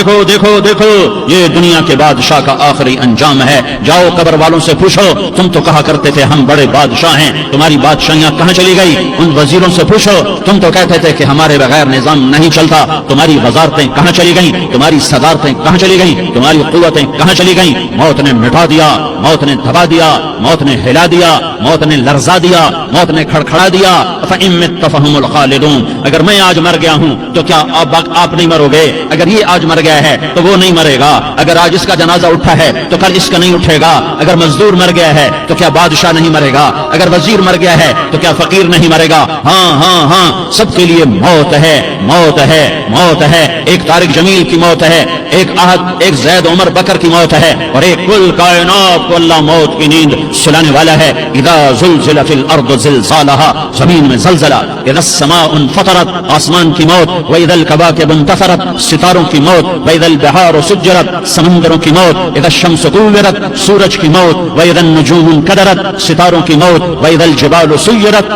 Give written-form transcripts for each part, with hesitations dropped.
دیکھو دیکھو دیکھو یہ دنیا کے بادشاہ کا آخری انجام ہے. جاؤ قبر والوں سے پوچھو تم تو کہا کرتے تھے ہم بڑے بادشاہ ہیں, تمہاری بادشاہیاں کہاں چلی گئی؟ ان وزیروں سے پوچھو تم تو کہتے تھے کہ ہمارے بغیر نظام نہیں چلتا, تمہاری وزارتیں کہاں چلی گئیں؟ تمہاری صدارتیں کہاں چلی گئیں؟ تمہاری قوتیں کہاں چلی گئیں؟ موت نے مٹا دیا, موت نے دبا دیا, موت نے ہلا دیا, موت نے لرزا دیا, موت نے کھڑکھڑا دیا. فَإِن مِتَّ فَهُمُ الْخَالِدُونَ, اگر میں آج مر گیا ہوں تو کیا آپ نہیں مرو گے؟ اگر یہ آج مر گیا ہے تو وہ نہیں مرے گا. اگر آج اس کا جنازہ اٹھا ہے تو کل اس کا نہیں اٹھے گا. اگر مزدور مر گیا ہے تو کیا بادشاہ نہیں مرے گا؟ اگر وزیر مر گیا ہے تو کیا فقیر نہیں مرے گا؟ ہاں ہاں ہاں, سب کے لیے موت ہے, موت ہے, موت ہے. ایک طارق جمیل کی موت ہے, ایک زید عمر بکر کی موت ہے, اور ایک کل کائنات کو اللہ موت کی نیند سلانے والا ہے. اذا زلزلت الارض زلزالها, زمین میں زلزلہ. اذا السماء انفطرت, آسمان کی موت. واذا الكواكب انتثرت, ستاروں کی موت. واذا البحار سجرت, سمندروں کی موت. اذا الشمس كورت, سورج کی موت. واذا النجوم انكدرت, ستاروں کی موت. واذا الجبال سيرت,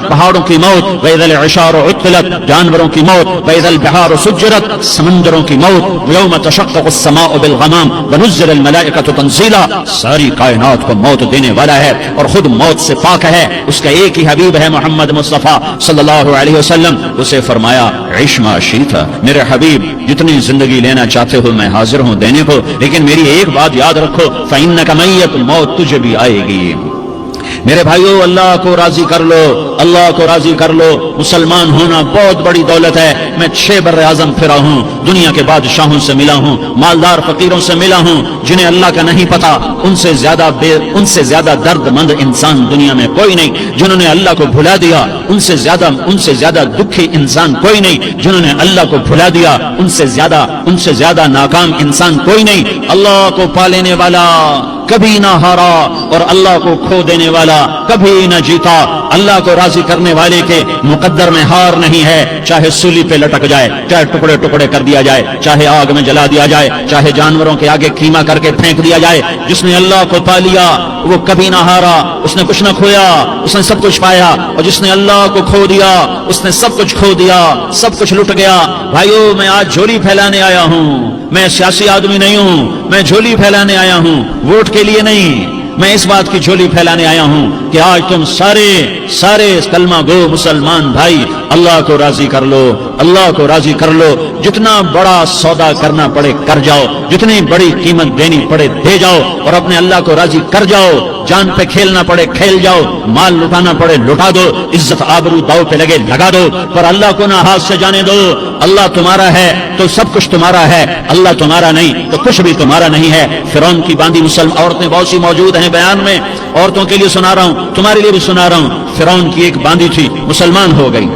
پہاڑوں کی موت. واذا العشار عطلت, جانوروں کی موت. واذا البحار سجرت, سمندروں کی موت. یوم تشقق السماء بالغمام ونزل الملائکۃ تنزیلا, ساری کائنات کو موت دینے والا ہے اور خود موت سے پاک ہے. اس کا ایک ہی حبیب ہے محمد مصطفیٰ صلی اللہ علیہ وسلم. اسے فرمایا عش ما شئت, میرے حبیب جتنی زندگی لینا چاہتے ہو میں حاضر ہوں دینے کو, لیکن میری ایک بات یاد رکھو, فإنک میت, موت تجھے بھی آئے گی. میرے بھائیو اللہ کو راضی کر لو, اللہ کو راضی کر لو. مسلمان ہونا بہت بڑی دولت ہے. میں 6 بر اعظم پھرا ہوں, دنیا کے بادشاہوں سے ملا ہوں, مالدار فقیروں سے ملا ہوں, جنہیں اللہ کا نہیں پتا. ان سے زیادہ درد مند انسان دنیا میں کوئی نہیں جنہوں نے اللہ کو بھلا دیا. ان سے زیادہ دکھی انسان کوئی نہیں جنہوں نے اللہ کو بھلا دیا. ان سے زیادہ ناکام انسان کوئی نہیں. اللہ کو پا لینے والا کبھی نہ ہارا اور اللہ کو کھو دینے والا کبھی نہ جیتا. اللہ کو راضی کرنے والے کے مقدر میں ہار نہیں ہے. چاہے سولی پہ لٹک جائے, چاہے ٹکڑے ٹکڑے کر دیا جائے, چاہے آگ میں جلا دیا جائے, چاہے جانوروں کے آگے کیما کر کے پھینک دیا جائے. جس نے اللہ کو پا لیا وہ کبھی نہ ہارا, اس نے کچھ نہ کھویا, اس نے سب کچھ پایا. اور جس نے اللہ کو کھو دیا اس نے سب کچھ کھو دیا, سب کچھ لٹ گیا. بھائیو میں آج جھولی پھیلانے آیا ہوں, میں سیاسی آدمی نہیں ہوں, میں جھولی پھیلانے آیا ہوں, ووٹ کے لیے نہیں. میں اس بات کی جھولی پھیلانے آیا ہوں کہ آج تم سارے کلمہ گو مسلمان بھائی اللہ کو راضی کر لو, اللہ کو راضی کر لو. جتنا بڑا سودا کرنا پڑے کر جاؤ, جتنی بڑی قیمت دینی پڑے دے جاؤ, اور اپنے اللہ کو راضی کر جاؤ. جان پہ کھیلنا پڑے کھیل جاؤ, مال لٹانا پڑے لٹا دو, عزت آبرو داؤ پہ لگے لگا دو, پر اللہ کو نہ ہاتھ سے جانے دو. اللہ تمہارا ہے تو سب کچھ تمہارا ہے, اللہ تمہارا نہیں تو کچھ بھی تمہارا نہیں ہے. فرعون کی باندھی مسلم عورتیں بہت سی موجود ہیں بیان میں, عورتوں کے لیے سنا رہا ہوں, تمہارے لیے بھی سنا رہا ہوں. فرعون کی ایک باندھی تھی, مسلمان ہو گئی.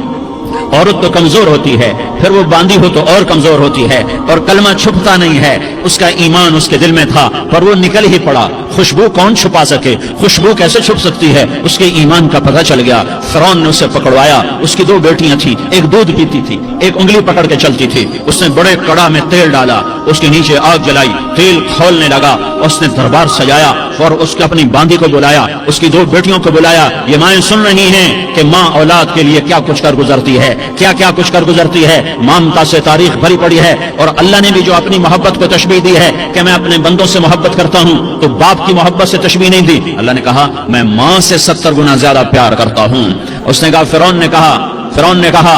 عورت تو کمزور ہوتی ہے, پھر وہ باندھی ہو تو اور کمزور ہوتی ہے, اور کلمہ چھپتا نہیں ہے. اس کا ایمان اس کے دل میں تھا پر وہ نکل ہی پڑا. خوشبو کون چھپا سکے, خوشبو کیسے چھپ سکتی ہے؟ اس کے ایمان کا پتہ چل گیا. فرعون نے اسے پکڑوایا. اس کی 2 بیٹیاں تھیں, ایک دودھ پیتی تھی, ایک انگلی پکڑ کے چلتی تھی. اس نے بڑے کڑا میں تیل ڈالا, اس کے نیچے آگ جلائی, تیل کھولنے لگا. اس نے دربار سجایا اور اس کو اپنی باندھی کو بلایا, اس کی 2 بیٹیوں کو بلایا. یہ مائیں سن رہی ہیں کہ ماں اولاد کے لیے کیا کچھ کر گزرتی ہے, کیا کچھ کر گزرتی ہے. مامتا سے تاریخ بھری پڑی ہے. اور اللہ نے بھی جو اپنی محبت کو تشبیہ دی ہے کہ میں اپنے بندوں سے محبت کرتا ہوں, تو باپ کی محبت سے تشبیہ نہیں دی. اللہ نے کہا میں ماں سے 70 گنا زیادہ پیار کرتا ہوں. اس نے کہا فرعون نے کہا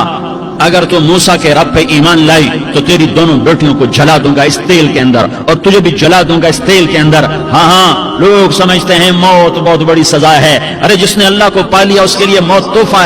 اگر تو موسیٰ کے رب پہ ایمان لائی تو تیری دونوں بیٹیوں کو جلا دوں گا اس تیل کے اندر, اور تجھے بھی جلا دوں گا اس تیل کے اندر. ہاں لوگ سمجھتے ہیں موت بہت بڑی سزا ہے. ارے جس نے اللہ کو پا لیا اس کے لیے موت تحفہ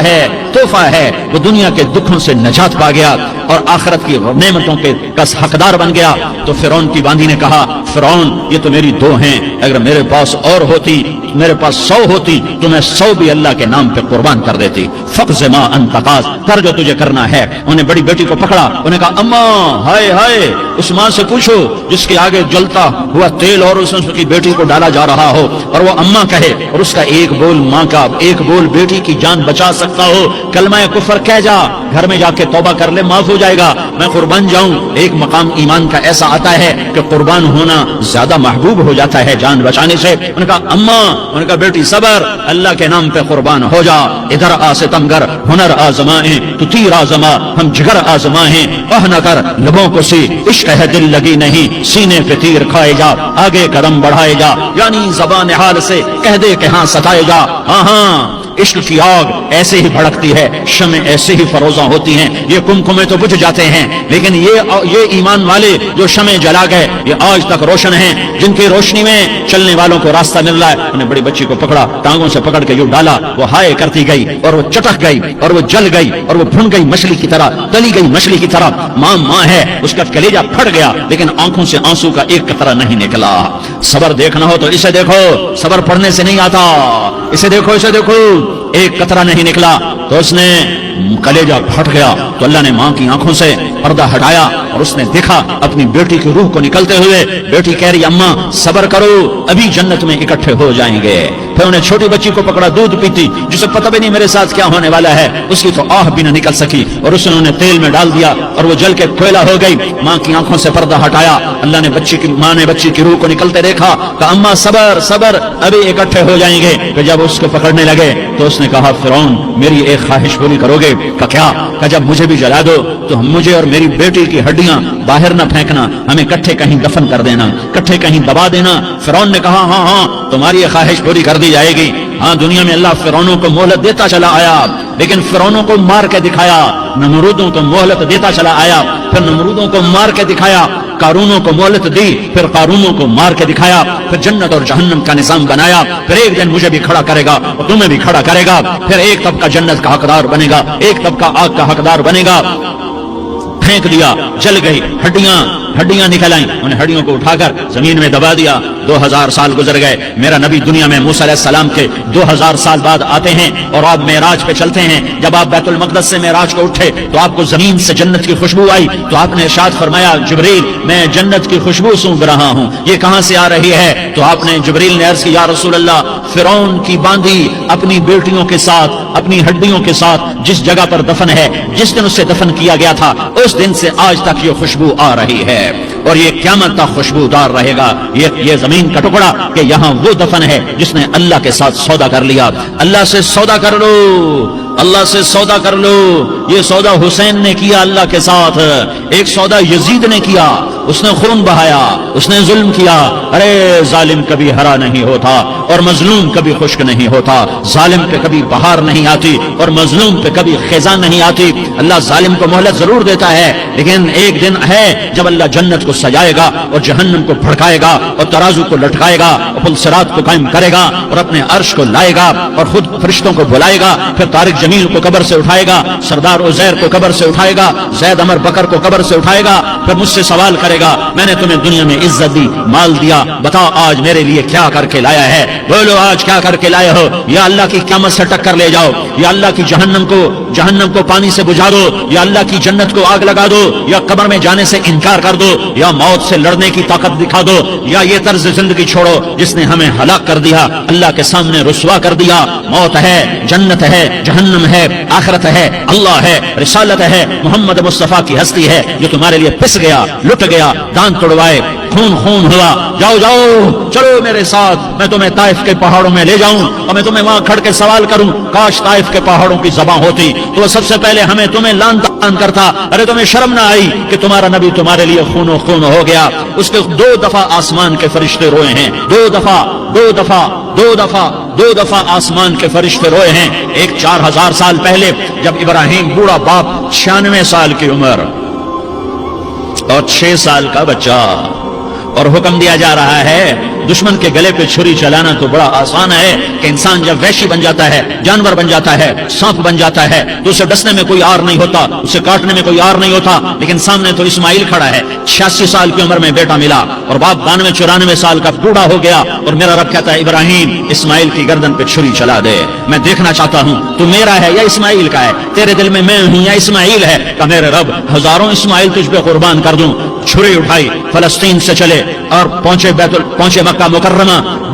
ہے. وہ دنیا کے دکھوں سے نجات پا گیا اور آخرت کی نعمتوں کے حقدار بن گیا. تو فرعون کی باندھی نے کہا فرعون یہ تو میری 2 ہیں, اگر میرے پاس اور ہوتی, میرے پاس 100 ہوتی تو میں 100 بھی اللہ کے نام پہ قربان کر دیتی. فقض ما انت قاض, کر جو تجھے کرنا ہے. انہیں بڑی بیٹی کو پکڑا, انہیں کہا اماں ہائے ہائے, اس ماں سے پوچھو جس کے آگے جلتا ہوا تیل اور اس کی بیٹی کو ڈالا جا رہا ہو, اور وہ اماں کہے, اور اس کا ایک بول ماں کا, ایک بول بیٹی کی جان بچا سکتا ہو. کلمہ کفر کہہ جا, گھر میں جا کے توبہ کر لے, معاف ہو جائے گا, میں قربان جاؤں. ایک مقام ایمان کا ایسا آتا ہے کہ قربان ہونا زیادہ محبوب ہو جاتا ہے جان بچانے سے. ان کا اماں, ان کا بیٹی صبر, اللہ کے نام پہ قربان ہو جا. ادھر آ ستمگر ہنر آزمائیں, تو تیر آزما ہم جگر آزمائیں. اہ نہ کر لبوں کو سی عشق ہے دل لگی نہیں, سینے پہ تیر کھائے جا آگے قدم بڑھائے جا. یعنی زبان حال سے کہہ دے کہ ہاں ستائے جا. ہاں ہاں عشق کی آگ ایسے ہی بھڑکتی ہے, شمع ایسے ہی فروزاں ہوتی ہیں. یہ کمکمے تو بجھ جاتے ہیں, لیکن یہ ایمان والے جو شمع جلا گئے یہ آج تک روشن ہیں, جن کی روشنی میں چلنے والوں کو راستہ مل رہا ہے. انہیں بڑی بچی کو پکڑا, ٹانگوں سے پکڑ کے یوں ڈالا, وہ ہائے کرتی گئی اور وہ چٹک گئی اور وہ جل گئی اور وہ بھن گئی مچھلی کی طرح, تلی گئی مچھلی کی طرح. ماں ماں ہے, اس کا کلیجہ پھٹ گیا لیکن آنکھوں سے آنسو کا ایک قطرہ نہیں نکلا. صبر دیکھنا ہو تو اسے دیکھو, صبر پڑھنے سے نہیں آتا. اسے دیکھو, اسے دیکھو, ایک قطرہ نہیں نکلا تو اس نے کلیجہ پھٹ گیا. تو اللہ نے ماں کی آنکھوں سے پردہ ہٹایا اور اس نے دیکھا اپنی بیٹی کی روح کو نکلتے ہوئے. بیٹی کہہ رہی اماں صبر کرو, ابھی جنت میں اکٹھے ہو جائیں گے. پھر انہیں چھوٹی بچی کو پکڑا, دودھ پیتی, جسے پتہ بھی نہیں میرے ساتھ کیا ہونے والا ہے. اس کی تو آہ بھی نہ نکل سکی اور اس نے انہیں تیل میں ڈال دیا اور وہ جل کے کوئلہ ہو گئی. ماں کی آنکھوں سے پردہ ہٹایا. اللہ نے ماں نے بچی کی روح کو نکلتے دیکھا, کہا اماں صبر صبر, ابھی اکٹھے ہو جائیں گے. کہ جب اس کو پکڑنے لگے تو اس نے کہا فرعون میری ایک خواہش پوری کرو گے؟ کہ کیا؟ کہ جب مجھے بھی جلا دو تو مجھے اور میری بیٹی کی ہڈیاں باہر نہ پھینکنا, ہمیں کٹھے کہیں دفن کر دینا, کٹھے کہیں دبا دینا. فرعون نے کہا ہاں ہاں تمہاری یہ خواہش پوری کر دی جائے گی. ہاں دنیا میں اللہ فرعونوں کو مہلت دیتا چلا آیا, لیکن فرعونوں کو مار کے دکھایا. نمرودوں کو مہلت دیتا چلا آیا, پھر نمرودوں کو مار کے دکھایا. قارونوں کو مہلت دی, پھر قارونوں کو مار کے دکھایا. پھر جنت اور جہنم کا نظام بنایا. پھر ایک دن مجھے بھی کھڑا کرے گا اور تمہیں بھی کھڑا کرے گا. پھر ایک طبقہ جنت کا حقدار بنے گا, ایک طبقہ آگ کا حقدار بنے گا. پھینک دیا, جل گئی, ہڈیاں نکل آئیں. انہیں ہڈیوں کو اٹھا کر زمین میں دبا دیا. 2000 سال گزر گئے. میرا نبی دنیا میں موسیٰ علیہ السلام کے 2000 سال بعد آتے ہیں اور آپ معراج پہ چلتے ہیں. جب آپ بیت المقدس سے معراج کو اٹھے تو آپ کو زمین سے جنت کی خوشبو آئی. تو آپ نے ارشاد فرمایا جبریل میں جنت کی خوشبو سونگ رہا ہوں, یہ کہاں سے آ رہی ہے؟ تو آپ نے جبریل نے عرض کی یا رسول اللہ فرعون کی باندھی اپنی بیٹیوں کے ساتھ, اپنی ہڈیوں کے ساتھ جس جگہ پر دفن ہے, جس دن اسے دفن کیا گیا تھا اس دن سے آج تک یہ خوشبو آ رہی ہے اور یہ قیامت تک خوشبودار رہے گا. یہ زمین کا ٹکڑا کہ یہاں وہ دفن ہے جس نے اللہ کے ساتھ سودا کر لیا. اللہ سے سودا کر لو, اللہ سے سودا کر لو. یہ سودا حسین نے کیا اللہ کے ساتھ, ایک سودا یزید نے کیا, اس نے خون بہایا, اس نے ظلم کیا. ارے ظالم کبھی ہرا نہیں ہوتا اور مظلوم کبھی خشک نہیں ہوتا. ظالم پہ کبھی بہار نہیں آتی اور مظلوم پہ کبھی خزاں نہیں آتی. اللہ ظالم کو مہلت ضرور دیتا ہے, لیکن ایک دن ہے جب اللہ جنت کو سجائے گا اور جہنم کو بھڑکائے گا اور ترازو کو لٹکائے گا اور پل صراط کو قائم کرے گا اور اپنے عرش کو لائے گا اور خود فرشتوں کو بلائے گا. پھر طارق جمیل کو قبر سے اٹھائے گا, سردار عزیر کو قبر سے اٹھائے گا, زید عمر بکر کو قبر سے اٹھائے گا. پھر مجھ سے سوال کرے گا میں نے تمہیں دنیا میں عزت دی, مال دیا, بتا آج میرے لیے کیا کر کے لایا ہے؟ بولو آج کیا کر کے لائے ہو؟ یا اللہ کی قیامت سے ٹکر لے جاؤ, یا اللہ کی جہنم کو پانی سے بجھا دو, یا اللہ کی جنت کو آگ لگا دو, یا قبر میں جانے سے انکار کر دو, یا موت سے لڑنے کی طاقت دکھا دو, یا یہ طرز زندگی چھوڑو جس نے ہمیں ہلاک کر دیا, اللہ کے سامنے رسوا کر دیا. موت ہے, جنت ہے, جہنم ہے, آخرت ہے, اللہ ہے, رسالت ہے, محمد مصطفیٰ کی ہستی ہے جو تمہارے لیے پس گیا, لٹ گیا, دانت توڑوائے, خون ہوا. جاؤ جاؤ چلو میرے ساتھ, میں تمہیں طائف کے پہاڑوں میں لے جاؤں اور میں تمہیں وہاں کھڑ کے سوال کروں. کاش طائف کے پہاڑوں کی زبان ہوتی تو وہ سب سے پہلے ہمیں تمہیں لان تان کرتا. ارے تمہیں شرم نہ آئی کہ تمہارا نبی تمہارے لیے خون ہو گیا؟ اس کے 2 دفعہ آسمان کے فرشتے روئے ہیں, 2 دفعہ آسمان کے فرشتے روئے ہیں. ایک 4000 سال پہلے جب ابراہیم بوڑھا باپ 96 سال کی عمر اور 6 سال کا بچہ, اور حکم دیا جا رہا ہے دشمن کے گلے پہ چھری چلانا تو بڑا آسان ہے کہ انسان جب وحشی بن جاتا ہے, جانور بن جاتا ہے, سانپ بن جاتا ہے تو اسے ڈسنے میں کوئی آر نہیں ہوتا, اسے کاٹنے میں کوئی آر نہیں ہوتا. لیکن سامنے تو اسماعیل کھڑا ہے, 86 سال کی عمر میں بیٹا ملا اور باپ 92-94 سال کا بوڑھا ہو گیا, اور میرا رب کہتا ہے ابراہیم اسماعیل کی گردن پہ چھری چلا دے, میں دیکھنا چاہتا ہوں تو میرا ہے یا اسماعیل کا ہے, تیرے دل میں میں ہوں یا اسماعیل ہے. کہ میرے رب ہزاروں اسماعیل تجھ پہ قربان کر دوں. چھری اٹھائی, فلسطین سے چلے اور پہنچے مکہ مکرمہ.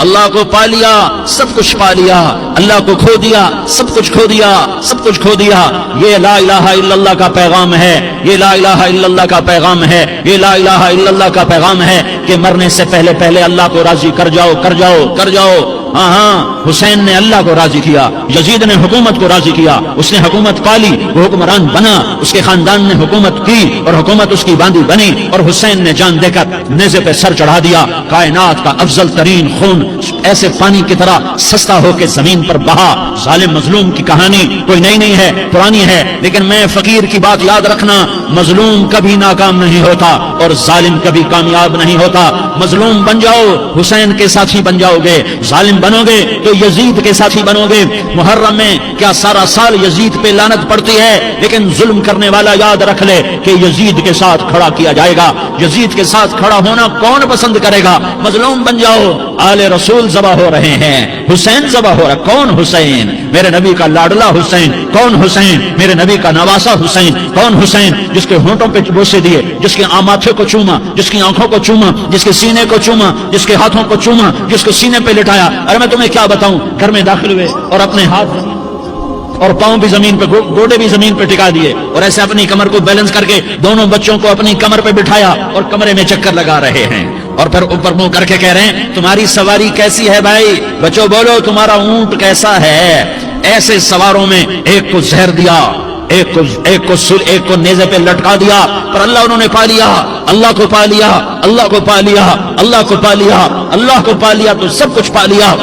اللہ کو پا لیا سب کچھ پا لیا، اللہ کو کھو دیا سب کچھ کھو دیا، سب کچھ کھو دیا۔ یہ لا الہ الا اللہ کا پیغام ہے، یہ لا الہ الا اللہ کا پیغام ہے، یہ لا الہ الا اللہ کا پیغام ہے کہ مرنے سے پہلے پہلے اللہ کو راضی کر جاؤ کر جاؤ کر جاؤ۔ ہاں ہاں، حسین نے اللہ کو راضی کیا، یزید نے حکومت کو راضی کیا، اس نے حکومت پالی، وہ حکمران بنا، اس کے خاندان نے حکومت کی اور حکومت اس کی باندھی بنی، اور حسین نے جان دے کر نیزے پہ سر چڑھا دیا۔ کائنات کا افضل ترین خون ایسے پانی کی طرح سستا ہو کے زمین پر بہا۔ ظالم مظلوم کی کہانی کوئی نئی نہیں ہے، پرانی ہے، لیکن میں فقیر کی بات یاد رکھنا، مظلوم کبھی ناکام نہیں ہوتا اور ظالم کبھی کامیاب نہیں ہوتا۔ مظلوم بن جاؤ حسین کے ساتھی بن جاؤ گے، ظالم بنو گے تو یزید کے ساتھی بنو گے۔ محرم میں کیا سارا سال یزید پہ لعنت پڑتی ہے، لیکن ظلم کرنے والا یاد رکھ لے کہ یزید کے ساتھ کھڑا کیا جائے گا۔ یزید کے ساتھ کھڑا ہونا کون پسند کرے گا؟ مظلوم بن جاؤ۔ آل رسول ذبح ہو رہے ہیں، حسین ذبح ہو رہا، کون حسین؟ میرے نبی کا لاڈلا حسین۔ کون حسین؟ میرے نبی کا نواسا حسین۔ کون حسین؟ جس کے ہونٹوں پہ بوسے دیے، جس کے ماتھے کو چوما، جس کی آنکھوں کو چوما، جس کے سینے کو چوما، جس کے ہاتھوں کو چوما، جس کو سینے پہ لٹایا۔ ارے میں تمہیں کیا بتاؤں، گھر میں داخل ہوئے اور اپنے ہاتھ اور پاؤں بھی زمین پہ، گوڑے بھی زمین پہ ٹکا دیے، اور ایسے اپنی کمر کو بیلنس کر کے دونوں بچوں کو اپنی کمر پہ بٹھایا اور کمرے میں چکر لگا رہے ہیں، اور پھر اوپر منہ کر کے کہہ رہے ہیں تمہاری سواری کیسی ہے بھائی؟ بچوں بولو تمہارا اونٹ کیسا ہے؟ ایسے سواروں میں ایک کو زہر دیا، ایک کو نیزے پہ لٹکا دیا، پر اللہ انہوں نے پا لیا، اللہ کو پا لیا، اللہ کو پا لیا، اللہ کو پا لیا، اللہ کو پا لیا تو سب کچھ پا لیا۔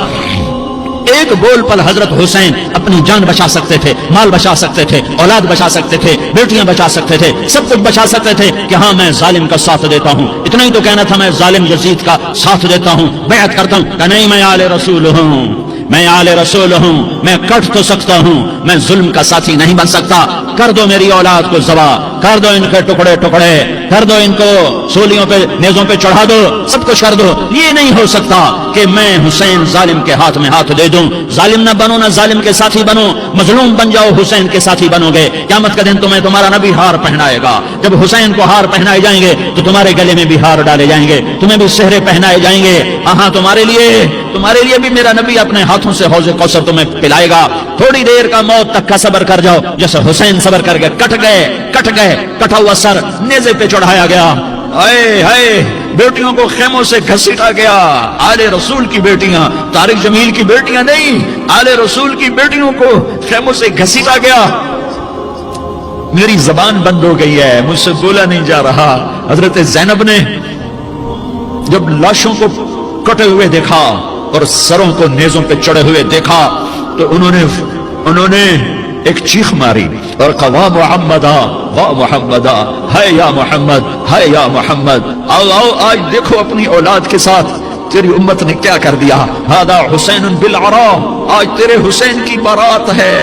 ایک بول پر حضرت حسین اپنی جان بچا سکتے تھے، مال بچا سکتے تھے، اولاد بچا سکتے تھے، بیٹیاں بچا سکتے تھے، سب کچھ بچا سکتے تھے کہ ہاں میں ظالم کا ساتھ دیتا ہوں۔ اتنا ہی تو کہنا تھا، میں ظالم یزید کا ساتھ دیتا ہوں، بیعت کرتا ہوں کہ نہیں میں آل رسول ہوں، میں آل رسول ہوں، میں کٹ تو سکتا ہوں، میں ظلم کا ساتھی نہیں بن سکتا۔ کر دو میری اولاد کو ذبح، کر دو ان کے ٹکڑے ٹکڑے، کر دو ان کو سولیوں پہ نیزوں پہ چڑھا دو، سب کچھ کر دو۔ یہ نہیں ہو سکتا کہ میں حسین ظالم کے ہاتھ میں ہاتھ دے دوں۔ ظالم نہ بنو، نہ ظالم کے ساتھی بنو، مظلوم بن جاؤ، حسین کے ساتھی بنو گے۔ قیامت کا دن تمہیں تمہارا نبی ہار پہنائے گا، جب حسین کو ہار پہنائے جائیں گے تو تمہارے گلے میں بھی ہار ڈالے جائیں گے، تمہیں بھی سہرے پہنائے جائیں گے۔ ہاں تمہارے لیے بھی میرا نبی اپنے ہاتھوں سے حوض کوثر تمہیں پلائے گا۔ تھوڑی دیر کا موت تک کا صبر کر جاؤ، جیسے حسین صبر کر گئے، کٹ گئے، کٹا ہوا سر نیزے پہ چڑھایا گیا۔ اے ہائے، بیٹیوں کو خیموں سے گھسیٹا گیا۔ آل رسول کی بیٹیاں، طارق جمیل کی بیٹیاں نہیں، آل رسول کی بیٹیوں کو خیموں سے گھسیٹا گیا۔ میری زبان بند ہو گئی ہے، مجھ سے بولا نہیں جا رہا۔ حضرت زینب نے جب لاشوں کو کٹے ہوئے دیکھا اور سروں کو نیزوں پہ چڑھے ہوئے دیکھا تو انہوں نے ایک چیخ ماری اور کہا واہ محمدا، واہ محمدا، ہے یا محمد، ہے یا محمد، آؤ آج دیکھو اپنی اولاد کے ساتھ تیری امت نے کیا کر دیا۔ ہذا حسین بالعراء، آج تیرے حسین کی بارات ہے۔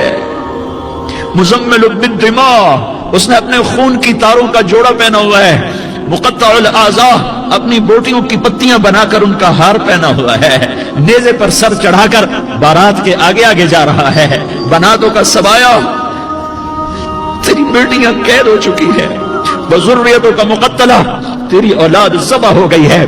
مزمل بالدماء، اس نے اپنے خون کی تاروں کا جوڑا پہنا ہوا ہے۔ مقطع الاعضاء، اپنی بوٹیوں کی پتیاں بنا کر ان کا ہار پہنا ہوا ہے۔ نیزے پر سر چڑھا کر بارات کے آگے آگے جا رہا ہے۔ بناتوں کا سبایا، تیری بیٹیاں قید ہو چکی ہے، بذریتوں کا مقتلہ، تیری اولاد ذبح ہو گئی ہے۔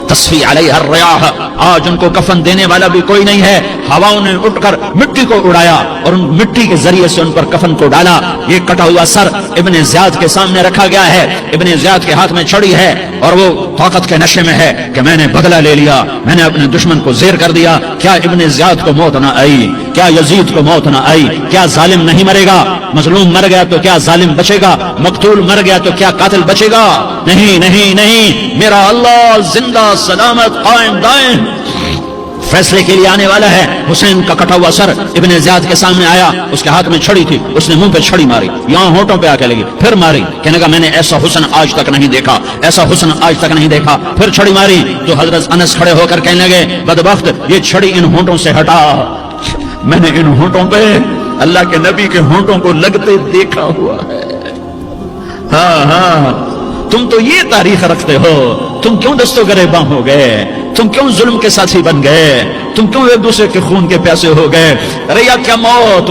تصفی علیہ الریاح، آج ان کو کفن دینے والا بھی کوئی نہیں ہے۔ ہواؤں نے اٹھ کر مٹی کو اڑایا اور ان مٹی کے ذریعے سے ان پر کفن کو ڈالا۔ یہ کٹا ہوا سر ابن زیاد کے سامنے رکھا گیا ہے۔ ابن زیاد کے ہاتھ میں چھڑی ہے اور وہ طاقت کے نشے میں ہے کہ میں نے بدلہ لے لیا، میں نے اپنے دشمن کو زیر کر دیا۔ کیا ابن زیاد کو موت نہ آئی؟ کیا یزید کو موت نہ آئی؟ کیا ظالم نہیں مرے گا؟ مظلوم مر گیا تو کیا ظالم بچے گا؟ مقتول مر گیا تو کیا قاتل بچے گا؟ نہیں نہیں نہیں، میرا اللہ زندہ سلامت قائم دائم فیصلے کے لیے آنے والا ہے۔ حسین کا کٹا ہوا سر ابن زیاد کے سامنے آیا، اس کے ہاتھ میں چھڑی تھی، اس نے منہ پہ چھڑی ماری، یہاں ہونٹوں پہ آ کے لگی، پھر ماری، کہنے کا میں نے ایسا حسن آج تک نہیں دیکھا، ایسا حسن آج تک نہیں دیکھا، پھر چھڑی ماری تو حضرت انس کھڑے ہو کر کہنے لگے بدبخت، یہ چھڑی ان ہونٹوں سے ہٹا، میں نے ان ہونٹوں پہ اللہ کے نبی کے ہونٹوں کو لگتے دیکھا ہوا ہے۔ ہاں تم تو یہ تاریخ رکھتے ہو، تم کیوں دستوں گریباں ہو گئے؟ تم کیوں ظلم کے ساتھی بن گئے؟ تم کیوں ایک دوسرے کے خون کے پیاسے ہو گئے؟ ارے یا کیا موت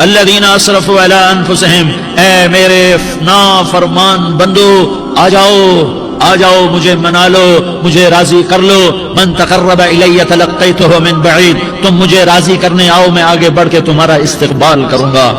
الذین اسرفوا علی انفسہم، اے میرے نافرمان بندو آ جاؤ مجھے منا لو، مجھے راضی کر لو. من تقرب الی تلقیتہ من بعید، تم مجھے راضی کرنے آؤ، میں آگے بڑھ کے تمہارا استقبال کروں گا.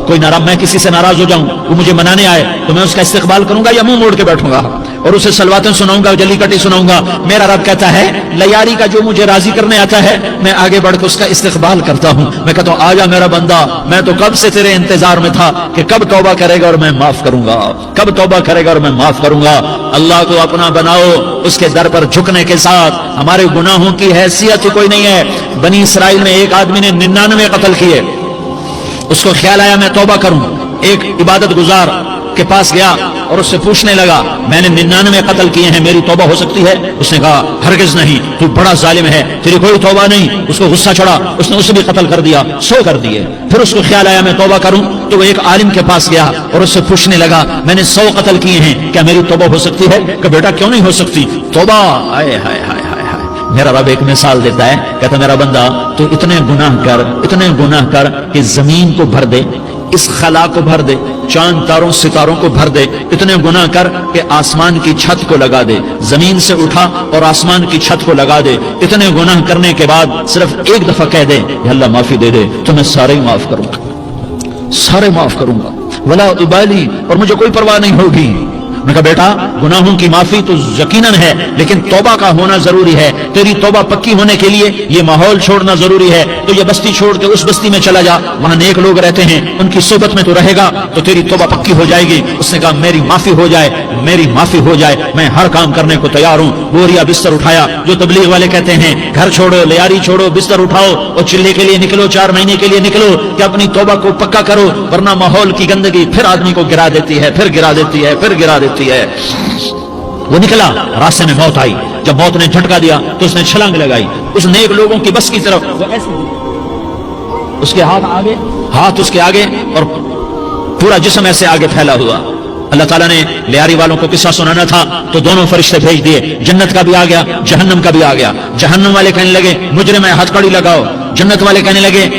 کوئی ناراض، میں کسی سے ناراض ہو جاؤں، وہ مجھے منانے آئے تو میں اس کا استقبال کروں گا یا منہ موڑ کے بیٹھوں گا اور اسے سلواتیں سناؤں گا، جلی کٹی سناؤں گا؟ میرا رب کہتا ہے لیاری کا جو مجھے راضی کرنے آتا ہے میں آگے بڑھ کے اس کا استقبال کرتا ہوں. میں کہتا ہوں آجا میرا بندہ، میں تو کب سے تیرے انتظار میں تھا کہ کب توبہ کرے گا اور میں معاف کروں گا، کب توبہ کرے گا اور میں معاف کروں گا. اللہ کو اپنا بناؤ، اس کے در پر جھکنے کے ساتھ. ہمارے گناہوں کی حیثیت کوئی نہیں ہے. بنی اسرائیل میں ایک آدمی نے 99 قتل کیے، اس کو خیال آیا میں توبہ کروں. ایک عبادت گزار کے پاس گیا اور اس سے پوچھنے لگا میں نے 99 قتل کیے ہیں، میری توبہ ہو سکتی ہے؟ اس نے کہا ہرگز نہیں، تو بڑا ظالم ہے، تیری کوئی توبہ نہیں. اس کو غصہ چڑھا، اس نے اسے بھی قتل کر دیا، 100 کر دیے. پھر اس کو خیال آیا میں توبہ کروں تو وہ ایک عالم کے پاس گیا اور اس سے پوچھنے لگا میں نے 100 قتل کیے ہیں، کیا میری توبہ ہو سکتی ہے؟ کہ بیٹا کیوں نہیں ہو سکتی توبہ. آئے ہائے ہائے ہائے. میرا رب ایک مثال دیتا ہے، کہتا میرا بندہ تو اتنے گناہ کر کہ زمین کو بھر دے، اس خلا کو بھر دے، چاند تاروں ستاروں کو بھر دے. اتنے گناہ کر کہ آسمان کی چھت کو لگا دے، زمین سے اٹھا اور آسمان کی چھت کو لگا دے. اتنے گناہ کرنے کے بعد صرف ایک دفعہ کہہ دے یا اللہ معافی دے دے تو میں سارے معاف کروں گا، سارے معاف کروں گا، ولا ابالی، اور مجھے کوئی پرواہ نہیں ہوگی. میں کہا بیٹا گناہوں کی معافی تو یقیناً ہے لیکن توبہ کا ہونا ضروری ہے. تیری توبہ پکی ہونے کے لیے یہ ماحول چھوڑنا ضروری ہے. تو یہ بستی چھوڑ کے اس بستی میں چلا جا، وہاں نیک لوگ رہتے ہیں، ان کی صحبت میں تو رہے گا تو تیری توبہ پکی ہو جائے گی. اس نے کہا میری معافی ہو جائے، میری معافی ہو جائے، میں ہر کام کرنے کو تیار ہوں. بوریا بستر اٹھایا، جو تبلیغ والے کہتے ہیں گھر چھوڑو، لیاری چھوڑو، بستر اٹھاؤ اور چلے کے لیے نکلو، 4 مہینے کے لیے نکلو کہ اپنی توبہ کو پکا کرو، ورنہ ماحول کی گندگی پھر آدمی کو گرا دیتی ہے، پھر گرا دیتی ہے، پھر گرا دیتی ہے. وہ نکلا، راستے میں موت آئی. جب موت نے جھٹکا دیا تو اس نے چھلانگ لگائی اس نیک لوگوں کی بس کی طرف. وہ ایسے اس کے ہاتھ اس کے آگے اور پورا جسم ایسے آگے پھیلا ہوا. اللہ تعالیٰ نے لیاری والوں کو قصہ سنانا تھا تو دونوں فرشتے بھیج دیے. جنت کا بھی آ گیا، جہنم کا بھی آ گیا. جہنم والے کہنے لگے مجرم ہے ہتھ کڑی لگاؤ، جنت والے کہنے لگے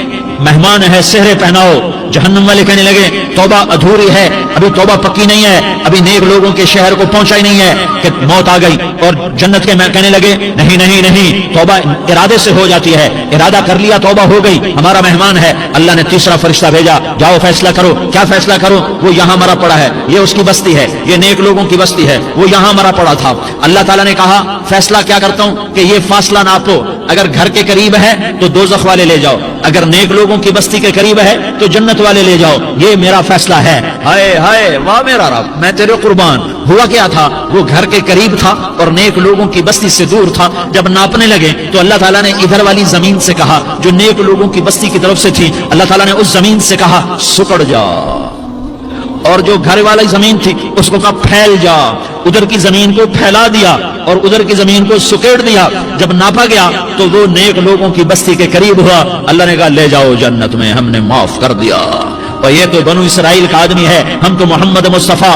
مہمان ہے سہرے پہناؤ. جہنم والے کہنے لگے توبہ ادھوری ہے، ابھی توبہ پکی نہیں ہے، ابھی نیک لوگوں کے شہر کو پہنچا ہی نہیں ہے کہ موت آ گئی. اور جنت کے میں کہنے لگے نہیں نہیں نہیں، توبہ ارادے سے ہو جاتی ہے، ارادہ کر لیا توبہ ہو گئی، ہمارا مہمان ہے. اللہ نے تیسرا فرشتہ بھیجا، جاؤ فیصلہ کرو. کیا فیصلہ کرو؟ وہ یہاں مرا پڑا ہے، یہ اس کی بستی ہے، یہ نیک لوگوں کی بستی ہے، وہ یہاں مرا پڑا تھا. اللہ تعالیٰ نے کہا فیصلہ کیا کرتا ہوں کہ یہ فاصلہ ناپو، اگر گھر کے قریب ہے تو دوزخ والے لے جاؤ، اگر نیک لوگوں کی بستی کے قریب ہے تو جنت والے لے جاؤ. یہ میرا فیصلہ ہے. ہائے ہائے واہ میرا رب، میں تیرے قربان. ہوا کیا تھا؟ وہ گھر کے قریب تھا اور نیک لوگوں کی بستی سے دور تھا. جب ناپنے لگے تو اللہ تعالیٰ نے ادھر والی زمین سے کہا جو نیک لوگوں کی بستی کی طرف سے تھی، اللہ تعالیٰ نے اس زمین سے کہا سکڑ جا، اور جو گھر والی زمین تھی اس کو کہا پھیل جا. ادھر کی زمین کو پھیلا دیا اور ادھر کی زمین کو سکیڑ دیا. جب ناپا گیا تو وہ نیک لوگوں کی بستی کے قریب ہوا. اللہ نے کہا لے جاؤ جنت میں، ہم نے معاف کر دیا. اور یہ تو بنو اسرائیل کا آدمی ہے، ہم تو محمد مصطفیٰ